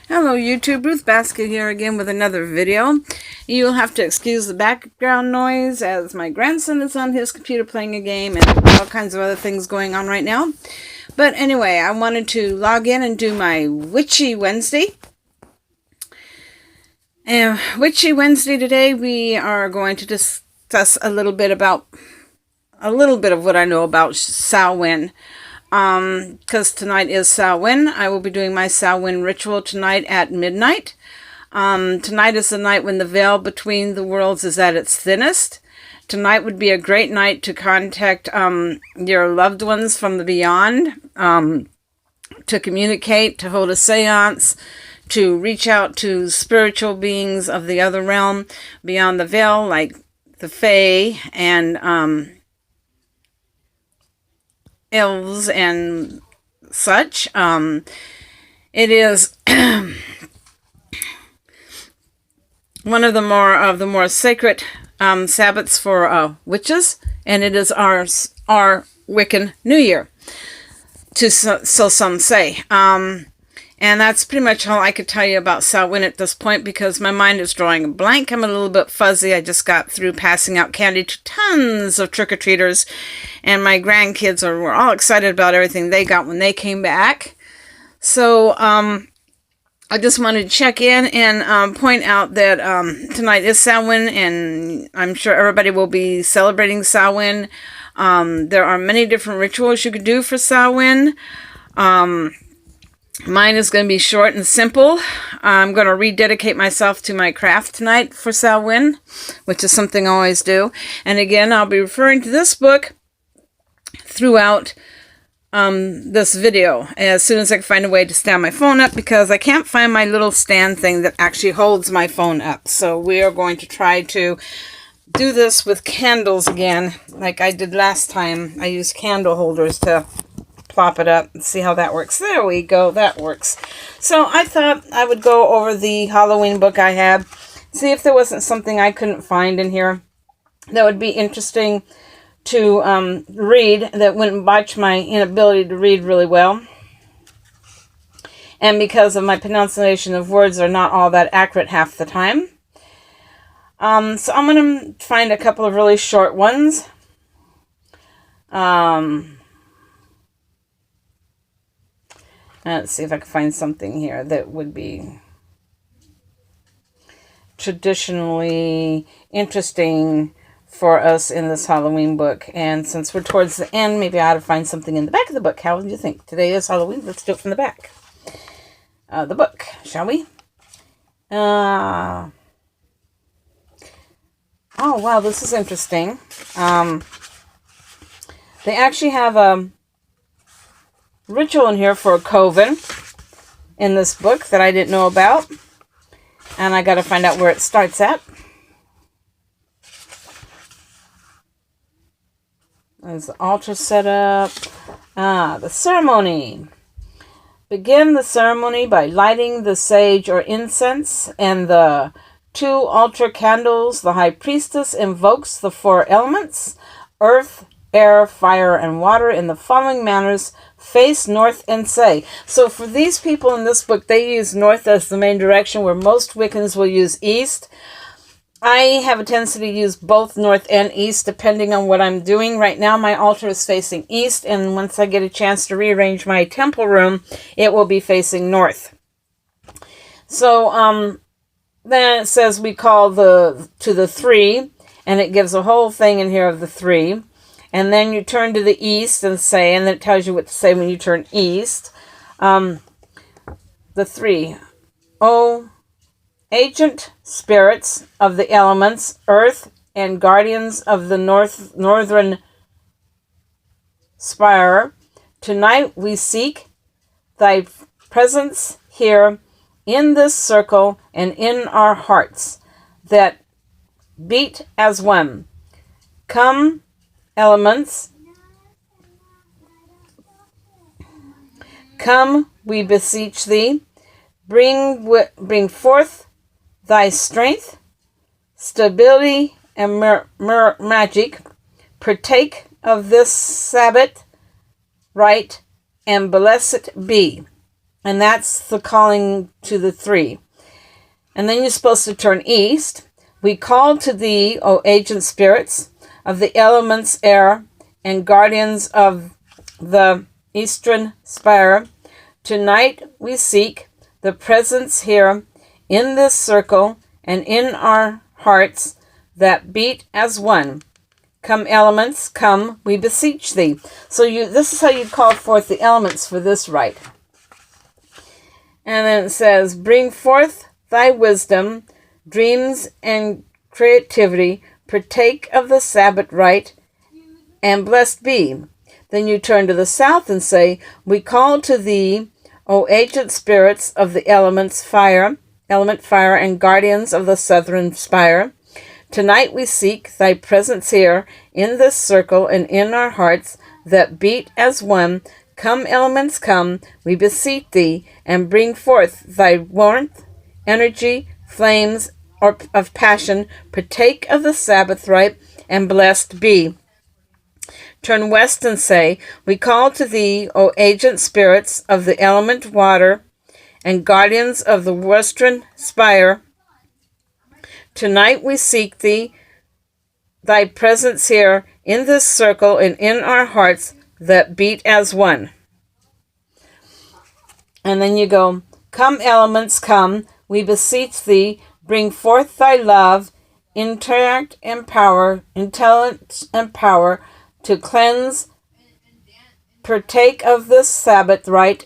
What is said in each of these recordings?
Hello YouTube, Ruth Basket here again with another video. You'll have to excuse the background noise as my grandson is on his computer playing a game and all kinds of other things going on right now. But anyway, I wanted to log in and do my Witchy Wednesday. And Witchy Wednesday today we are going to discuss a little bit of what I know about Samhain. Because tonight is Samhain. I will be doing my Samhain ritual tonight at midnight. Tonight is the night when the veil between the worlds is at its thinnest. Tonight would be a great night to contact your loved ones from the beyond, to communicate, to hold a seance, to reach out to spiritual beings of the other realm beyond the veil, like the Fae and elves and such. It is one of the more sacred Sabbaths for witches, and it is our Wiccan New Year, so some say. And that's pretty much all I could tell you about Samhain at this point, because my mind is drawing a blank. I'm a little bit fuzzy. I just got through passing out candy to tons of trick-or-treaters, and my grandkids were all excited about everything they got when they came back. So I just wanted to check in and point out that tonight is Samhain, and I'm sure everybody will be celebrating Samhain. There are many different rituals you could do for Samhain. Mine is going to be short and simple. I'm going to rededicate myself to my craft tonight for Samhain, which is something I always do. And again, I'll be referring to this book throughout this video as soon as I can find a way to stand my phone up, because I can't find my little stand thing that actually holds my phone up. So we are going to try to do this with candles again, like I did last time. I used candle holders to plop it up and see how that works. There we go, that works. So I thought I would go over the Halloween book I had, see if there wasn't something I couldn't find in here that would be interesting to read, that wouldn't botch my inability to read really well. And because of my pronunciation of words are not all that accurate half the time. So I'm going to find a couple of really short ones. Let's see if I can find something here that would be traditionally interesting for us in this Halloween book. And since we're towards the end, maybe I ought to find something in the back of the book. How do you think? Today is Halloween. Let's do it from the back. The book, shall we? Oh, wow, this is interesting. They actually have a ritual in here for a coven in this book that I didn't know about, and I got to find out where it starts at. There's the altar set up. The ceremony. Begin the ceremony by lighting the sage or incense and the 2 altar candles. The high priestess invokes the 4 elements: earth, air, fire, and water in the following manners. Face north and say. So for these people in this book, they use north as the main direction, where most Wiccans will use east. I have a tendency to use both north and east depending on what I'm doing. Right now my altar is facing east, and once I get a chance to rearrange my temple room, it will be facing north. So then it says we call to the 3, and it gives a whole thing in here of the 3. And then you turn to the east and say, and then it tells you what to say when you turn east. The 3. Oh, ancient spirits of the elements, earth, and guardians of the northern spire, tonight we seek thy presence here in this circle and in our hearts that beat as one. Come, elements, come, we beseech thee, bring forth thy strength, stability, and magic. Partake of this Sabbath rite, and blessed be. And that's the calling to the three. And then you're supposed to turn east. We call to thee, O agent spirits of the elements, air, and guardians of the eastern spire. Tonight we seek the presence here in this circle and in our hearts that beat as one. Come, elements, come, we beseech thee. So this is how you call forth the elements for this rite. And then it says, bring forth thy wisdom, dreams, and creativity, partake of the Sabbath rite, and blessed be. Then you turn to the south and say, we call to thee, O ancient spirits of the element fire, and guardians of the southern spire. Tonight we seek thy presence here in this circle and in our hearts that beat as one. Come, elements, come, we beseech thee, and bring forth thy warmth, energy, flames of passion, partake of the Sabbath rite, and blessed be. Turn west and say, we call to thee, O agent spirits of the element water, and guardians of the western spire. Tonight we seek thee, thy presence here in this circle and in our hearts that beat as one. And then you go, come, elements, come, we beseech thee, bring forth thy love, intellect and power, to cleanse, partake of this Sabbath rite,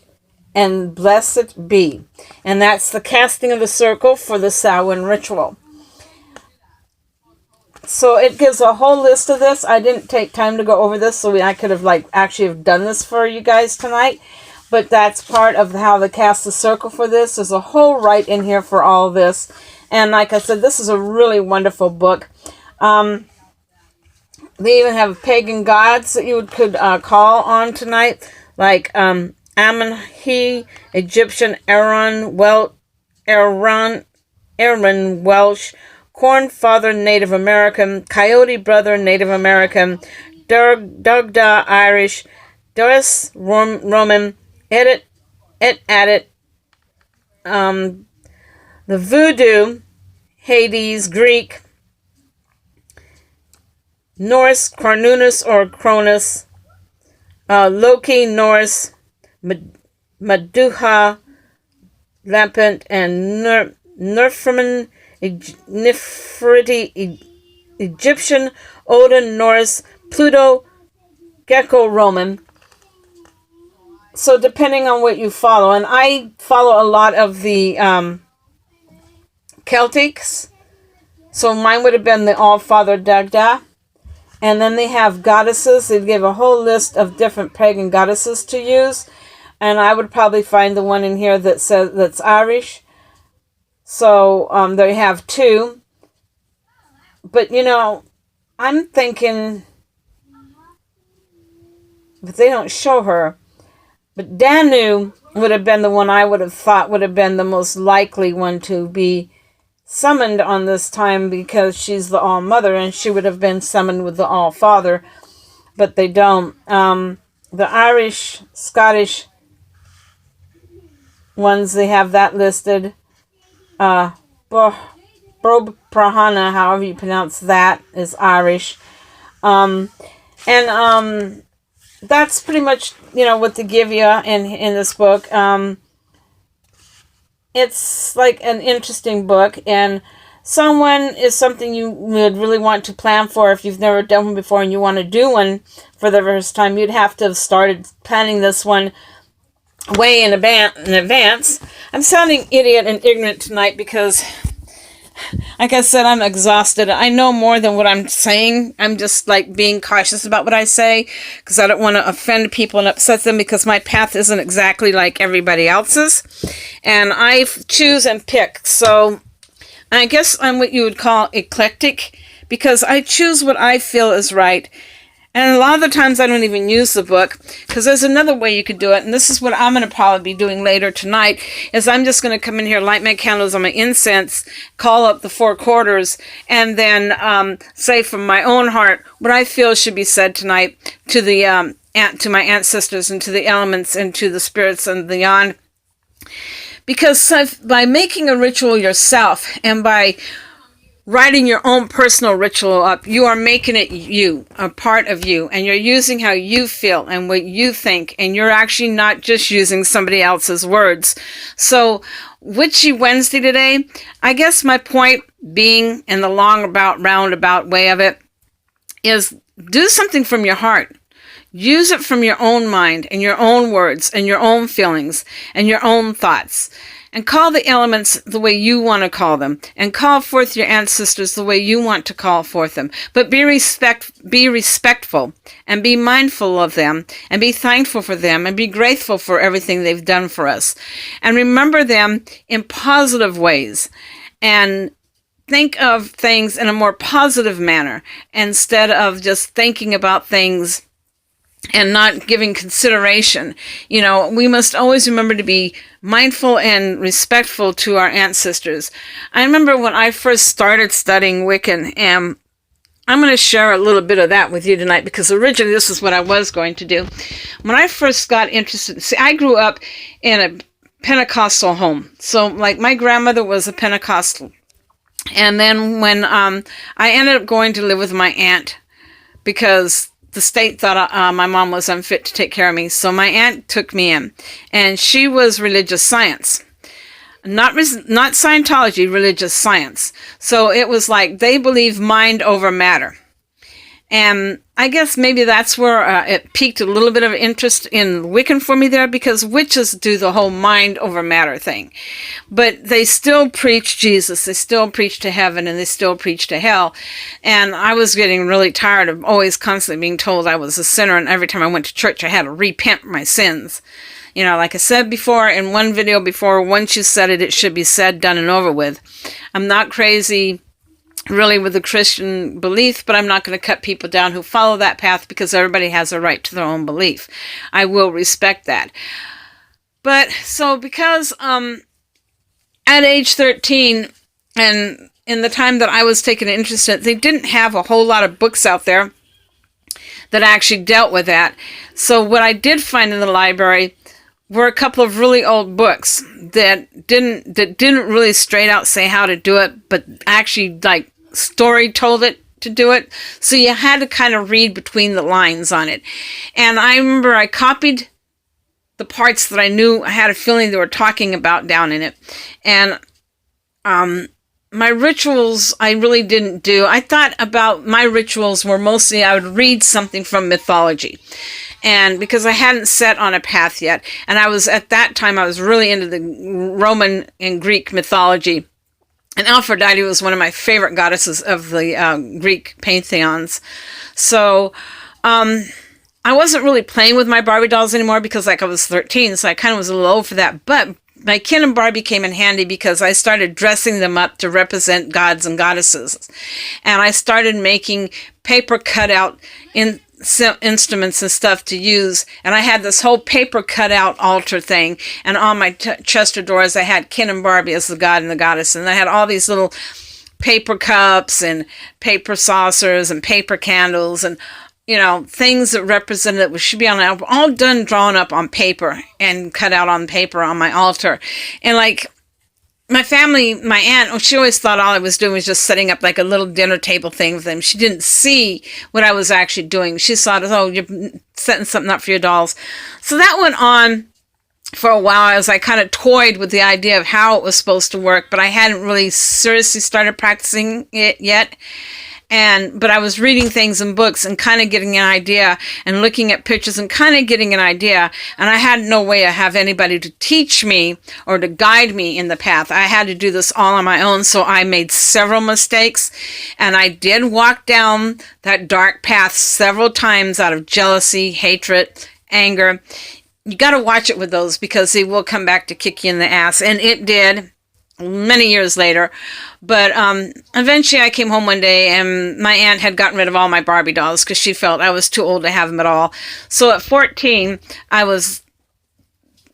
and blessed be. And that's the casting of the circle for the Samhain ritual. So it gives a whole list of this. I didn't take time to go over this, so I could have actually have done this for you guys tonight. But that's part of how they cast the circle for this. There's a whole rite in here for all of this. And like I said, this is a really wonderful book. They even have pagan gods that you could call on tonight, like Ammon-He, Egyptian Aaron, Welsh, Corn Father, Native American, Coyote Brother, Native American, Dugda, Irish, Doris, Roman, Edit, the Voodoo, Hades, Greek, Norse, Carnunus or Cronus, Loki, Norse, Medusa, Lampent, and Nifriti, Egyptian, Odin, Norse, Pluto, Gecko, Roman. So depending on what you follow, and I follow a lot of the Celtics, so mine would have been the All-Father Dagda. And then they have goddesses. They give a whole list of different pagan goddesses to use. And I would probably find the one in here that says that's Irish. So they have two. But, I'm thinking, but they don't show her. But Danu would have been the one I would have thought would have been the most likely one to be summoned on this time, because she's the All-Mother, and she would have been summoned with the All-Father, but they don't. The Irish, Scottish ones, they have that listed. Prahana, however you pronounce that, is Irish. That's pretty much, what they give you in this book. It's like an interesting book, and Samhain is something you would really want to plan for. If you've never done one before and you want to do one for the first time, you'd have to have started planning this one way in advance. I'm sounding idiot and ignorant tonight because, like I said, I'm exhausted. I know more than what I'm saying. I'm just being cautious about what I say because I don't want to offend people and upset them, because my path isn't exactly like everybody else's. And I choose and pick. So I guess I'm what you would call eclectic, because I choose what I feel is right. And a lot of the times I don't even use the book, because there's another way you could do it. And this is what I'm going to probably be doing later tonight, is I'm just going to come in here, light my candles on my incense, call up the 4 quarters, and then say from my own heart what I feel should be said tonight to the to my ancestors and to the elements and to the spirits and beyond. Because by making a ritual yourself and by writing your own personal ritual up, you are making it you, a part of you, and you're using how you feel and what you think, and you're actually not just using somebody else's words. So, Witchy Wednesday today, I guess my point being, in the roundabout way of it, is do something from your heart. Use it from your own mind and your own words and your own feelings and your own thoughts. And call the elements the way you want to call them. And call forth your ancestors the way you want to call forth them. But be respectful and be mindful of them and be thankful for them and be grateful for everything they've done for us. And remember them in positive ways. And think of things in a more positive manner instead of just thinking about things and not giving consideration. You know, we must always remember to be mindful and respectful to our ancestors. I remember when I first started studying Wiccan, and I'm going to share a little bit of that with you tonight because originally this is what I was going to do. When I first got interested, see, I grew up in a Pentecostal home. So, like, my grandmother was a Pentecostal. And then when I ended up going to live with my aunt because the state thought my mom was unfit to take care of me. So my aunt took me in, and she was religious science, not Scientology, religious science. So it was like they believe mind over matter. And I guess maybe that's where it piqued a little bit of interest in Wiccan for me there, because witches do the whole mind over matter thing. But they still preach Jesus, they still preach to heaven, and they still preach to hell. And I was getting really tired of always constantly being told I was a sinner, and every time I went to church I had to repent my sins. You know, like I said before in one video before, once you said it, it should be said, done, and over with. I'm not crazy really with the Christian belief, but I'm not going to cut people down who follow that path because everybody has a right to their own belief. I will respect that. But so because at age 13 and in the time that I was taking an interest in it, they didn't have a whole lot of books out there that actually dealt with that. So what I did find in the library were a couple of really old books that didn't really straight out say how to do it, but actually like story told it to do it. So you had to kind of read between the lines on it. And I remember I copied the parts that I knew I had a feeling they were talking about down in it. And my rituals I really didn't do. I thought about my rituals were mostly I would read something from mythology. And because I hadn't set on a path yet, and at that time I was really into the Roman and Greek mythology, and Aphrodite was one of my favorite goddesses of the Greek pantheons. So I wasn't really playing with my Barbie dolls anymore because like I was 13, so I kind of was a little old for that. But my Ken and Barbie came in handy because I started dressing them up to represent gods and goddesses. And I started making paper cutout instruments and stuff to use, and I had this whole paper cutout altar thing, and on my chest of drawers I had Ken and Barbie as the god and the goddess, and I had all these little paper cups and paper saucers and paper candles and things that represented what should be on an album, all done drawn up on paper and cut out on paper on my altar. And like my family, my aunt, she always thought all I was doing was just setting up like a little dinner table thing with them. She didn't see what I was actually doing. She saw it as, oh, you're setting something up for your dolls. So that went on for a while as I kind of toyed with the idea of how it was supposed to work, but I hadn't really seriously started practicing it yet. But I was reading things in books and kind of getting an idea and looking at pictures and kind of getting an idea. And I had no way to have anybody to teach me or to guide me in the path. I had to do this all on my own. So I made several mistakes, and I did walk down that dark path several times out of jealousy, hatred, anger. You got to watch it with those because they will come back to kick you in the ass. And it did. Many years later. But eventually I came home one day and my aunt had gotten rid of all my Barbie dolls because she felt I was too old to have them at all. So at 14, I was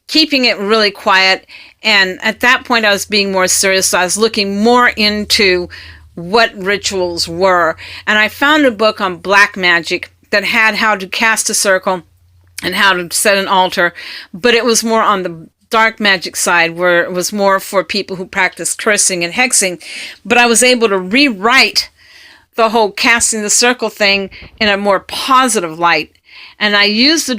keeping it really quiet. And at that point, I was being more serious. So I was looking more into what rituals were. And I found a book on black magic that had how to cast a circle and how to set an altar. But it was more on the dark magic side, where it was more for people who practice cursing and hexing. But I was able to rewrite the whole casting the circle thing in a more positive light. And I used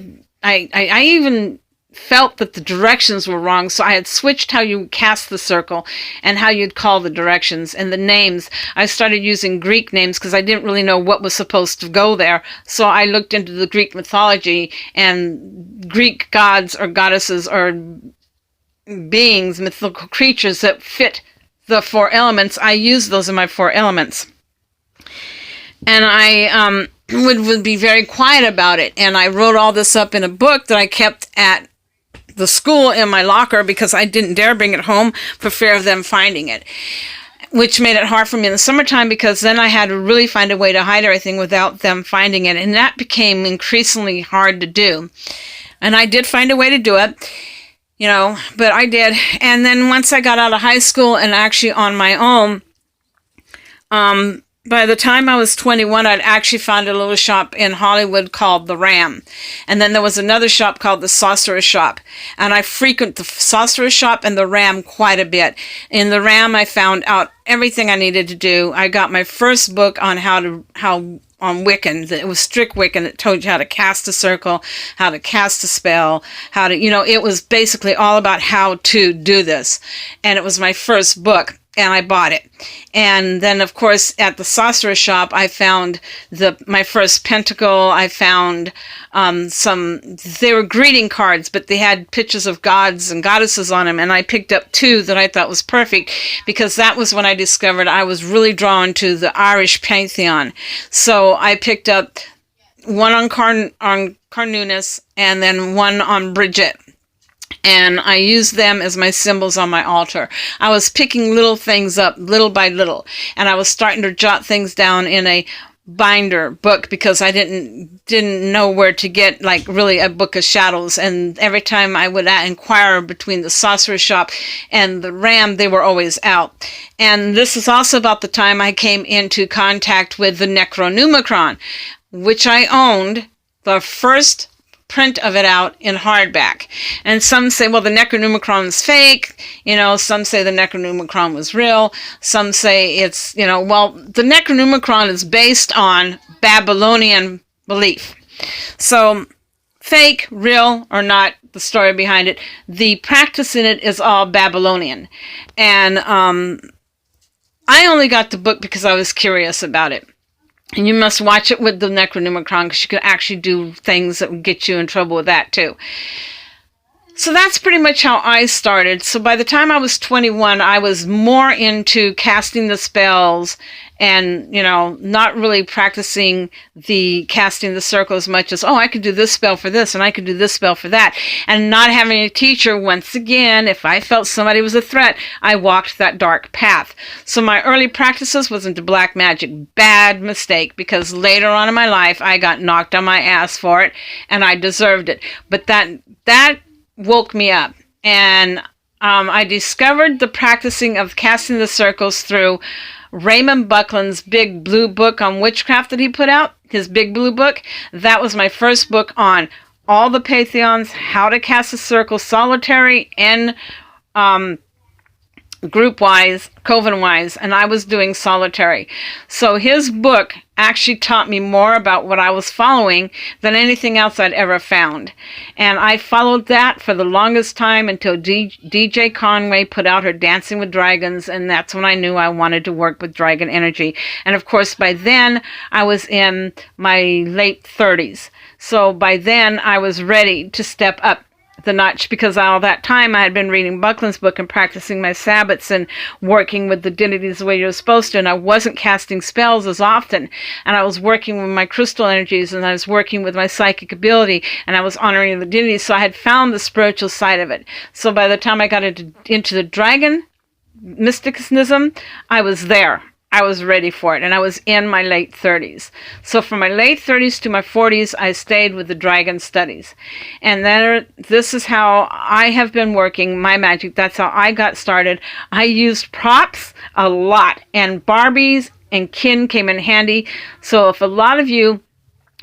I even felt that the directions were wrong, so I had switched how you cast the circle and how you'd call the directions and the names. I started using Greek names because I didn't really know what was supposed to go there, so I looked into the Greek mythology and Greek gods or goddesses or beings, mythical creatures that fit the 4 elements. I used those in my 4 elements. And I would be very quiet about it. And I wrote all this up in a book that I kept at the school in my locker because I didn't dare bring it home for fear of them finding it, which made it hard for me in the summertime because then I had to really find a way to hide everything without them finding it. And that became increasingly hard to do. And I did find a way to do it, but I did. And then once I got out of high school and actually on my own, by the time I was 21, I'd actually found a little shop in Hollywood called The Ram. And then there was another shop called The Sorcerer's Shop. And I frequent the Sorcerer's Shop and The Ram quite a bit. In The Ram, I found out everything I needed to do. I got my first book on on Wiccan. It was strict Wiccan. It told you how to cast a circle, how to cast a spell, how to, it was basically all about how to do this. And it was my first book. And I bought it. And then, of course, at the Sorcerer's Shop, I found my first pentacle. I found they were greeting cards, but they had pictures of gods and goddesses on them. And I picked up 2 that I thought was perfect because that was when I discovered I was really drawn to the Irish pantheon. So I picked up one on Carnunus and then one on Bridget. And I used them as my symbols on my altar. I was picking little things up little by little. And I was starting to jot things down in a binder book because I didn't know where to get really a book of shadows. And every time I would inquire between the Sorcerer's Shop and the Ram, they were always out. And this is also about the time I came into contact with the Necronomicon, which I owned the first print of it out in hardback. And some say, well, the Necronomicon is fake. Some say the Necronomicon was real. Some say it's, the Necronomicon is based on Babylonian belief. So fake, real, or not, the story behind it, the practice in it is all Babylonian. And I only got the book because I was curious about it. And you must watch it with the Necronomicon because you can actually do things that would get you in trouble with that too. So that's pretty much how I started. So by the time I was 21, I was more into casting the spells and, not really practicing the casting the circle as much as, I could do this spell for this and I could do this spell for that. And not having a teacher, once again, if I felt somebody was a threat, I walked that dark path. So my early practices was into black magic. Bad mistake, because later on in my life, I got knocked on my ass for it and I deserved it. But that woke me up. And I discovered the practicing of casting the circles through Raymond Buckland's big blue book on witchcraft that he put out, his big blue book. That was my first book on all the pantheons, how to cast a circle, solitary and group-wise, coven-wise, and I was doing solitary. So his book actually taught me more about what I was following than anything else I'd ever found. And I followed that for the longest time until DJ Conway put out her Dancing with Dragons, and that's when I knew I wanted to work with dragon energy. And of course, by then, I was in my late 30s. So by then, I was ready to step up the notch, because all that time I had been reading Buckland's book and practicing my Sabbats and working with the deities the way you're supposed to, and I wasn't casting spells as often, and I was working with my crystal energies, and I was working with my psychic ability, and I was honoring the deities, so I had found the spiritual side of it. So by the time I got into the dragon mysticism, I was there. I was ready for it, and I was in my late 30s. So from my late 30s to my 40s, I stayed with the dragon studies. And this is how I have been working my magic. That's how I got started. I used props a lot, and Barbies and kin came in handy. So if a lot of you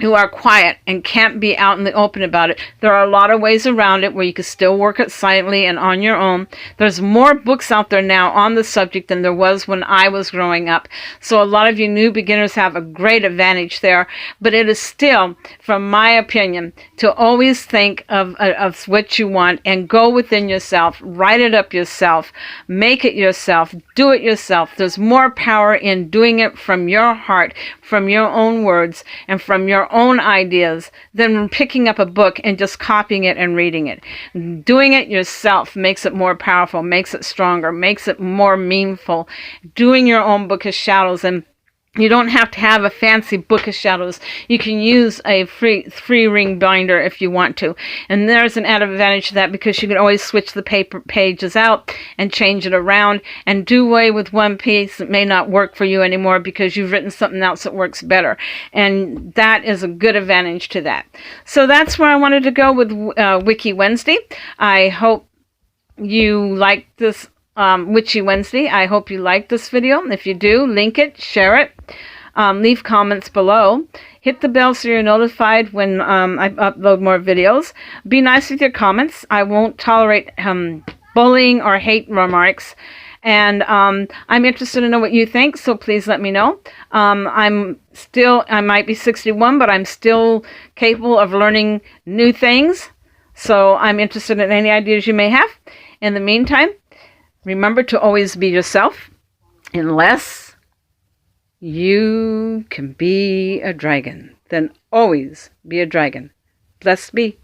who are quiet and can't be out in the open about it. There are a lot of ways around it where you can still work it silently and on your own. There's more books out there now on the subject than there was when I was growing up. So a lot of you new beginners have a great advantage there. But it is still, from my opinion, to always think of what you want and go within yourself, write it up yourself, make it yourself, do it yourself. There's more power in doing it from your heart, from your own words, and from your own ideas than picking up a book and just copying it and reading it. Doing it yourself makes it more powerful, makes it stronger, makes it more meaningful. Doing your own book of shadows, and you don't have to have a fancy book of shadows. You can use a free ring binder if you want to. And there's an added advantage to that because you can always switch the paper pages out and change it around and do away with one piece that may not work for you anymore because you've written something else that works better. And that is a good advantage to that. So that's where I wanted to go with Witchy Wednesday. I hope you like this Witchy Wednesday. I hope you like this video. If you do, link it, share it, leave comments below. Hit the bell so you're notified when I upload more videos. Be nice with your comments. I won't tolerate bullying or hate remarks. And I'm interested to know what you think, so please let me know. I might be 61, but I'm still capable of learning new things. So I'm interested in any ideas you may have. In the meantime, remember to always be yourself, unless you can be a dragon. Then always be a dragon. Blessed be.